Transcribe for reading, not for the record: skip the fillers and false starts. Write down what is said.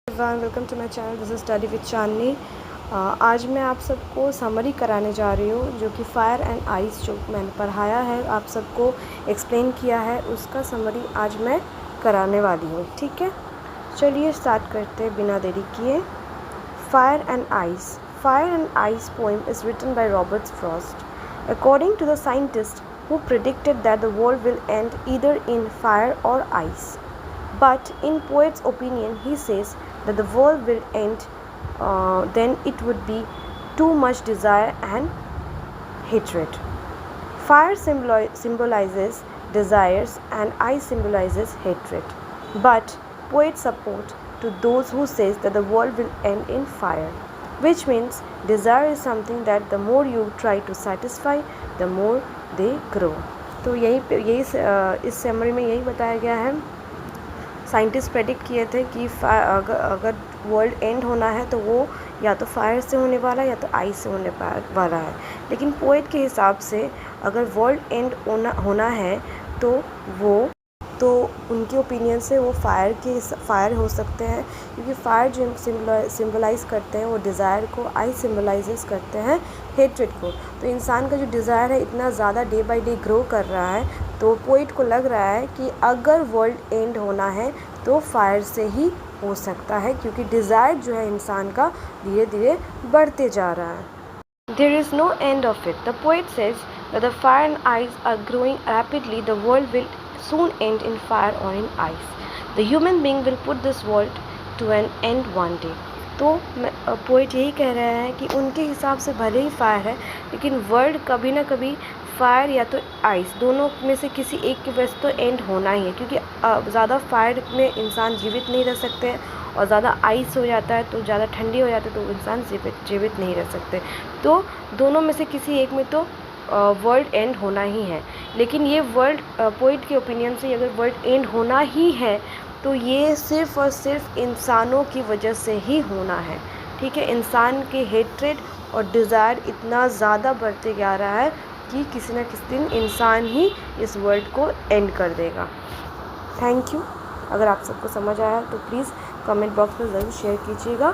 Welcome to my channel, this is study with Chandni. आज मैं आप सबको समरी कराने जा रही हूँ, जो कि फायर एंड आइस जो मैंने पढ़ाया है, आप सबको एक्सप्लेन किया है, उसका समरी आज मैं कराने वाली हूँ। ठीक है, चलिए स्टार्ट करते हैं बिना देरी किए। Fire and ice. Fire and ice poem is written by Robert Frost according to the scientist who predicted that the world will end either in fire or ice. But in poet's opinion, he says that the world will end, then it would be too much desire and hatred. Fire symbolizes desires and ice symbolizes hatred. But poets support to those who says that the world will end in fire, which means desire is something that the more you try to satisfy, the more they grow. तो यही इस summary में यही बताया गया है। Scientist predict किए थे कि अगर वर्ल्ड एंड होना है तो वो या तो फायर से होने वाला है या तो आइस से होने वाला है। लेकिन पोएट के हिसाब से अगर वर्ल्ड एंड होना है तो उनके ओपिनियन से वो फायर हो सकते हैं, क्योंकि फायर जो सिंबलाइज करते हैं वो डिज़ायर को, आइस सिंबलाइजेस करते हैं हेट्रेड को। तो इंसान का जो डिज़ायर है इतना ज़्यादा डे बाय डे ग्रो कर रहा है, तो पोइट को लग रहा है कि अगर वर्ल्ड एंड होना है तो फायर से ही हो सकता है, क्योंकि डिज़ायर जो है इंसान का धीरे धीरे बढ़ते जा रहा है। There is no end of it. The poet says that the fire and ice are growing rapidly. The world will soon end in fire or in ice. The human being will put this world to an end one day. तो poet यही कह रहे हैं कि उनके हिसाब से भले ही फायर है, लेकिन वर्ल्ड कभी ना कभी फायर या तो आइस दोनों में से किसी एक की वजह से तो एंड होना ही है, क्योंकि ज़्यादा फायर में इंसान जीवित नहीं रह सकते हैं और ज़्यादा आइस हो जाता है तो ज़्यादा ठंडी हो जाती है तो इंसान जीवित नहीं रह सकते। तो दोनों में से किसी एक में तो वर्ल्ड एंड होना ही है। लेकिन ये वर्ल्ड पोइट के ओपिनियन से अगर वर्ल्ड एंड होना ही है तो ये सिर्फ़ और सिर्फ इंसानों की वजह से ही होना है। ठीक है, इंसान के हेट्रेड और डिज़ायर इतना ज़्यादा बढ़ते जा रहा है कि किसी न किसी दिन इंसान ही इस वर्ल्ड को एंड कर देगा। Thank you. अगर आप सबको समझ आया तो प्लीज़ कमेंट बॉक्स में ज़रूर शेयर कीजिएगा।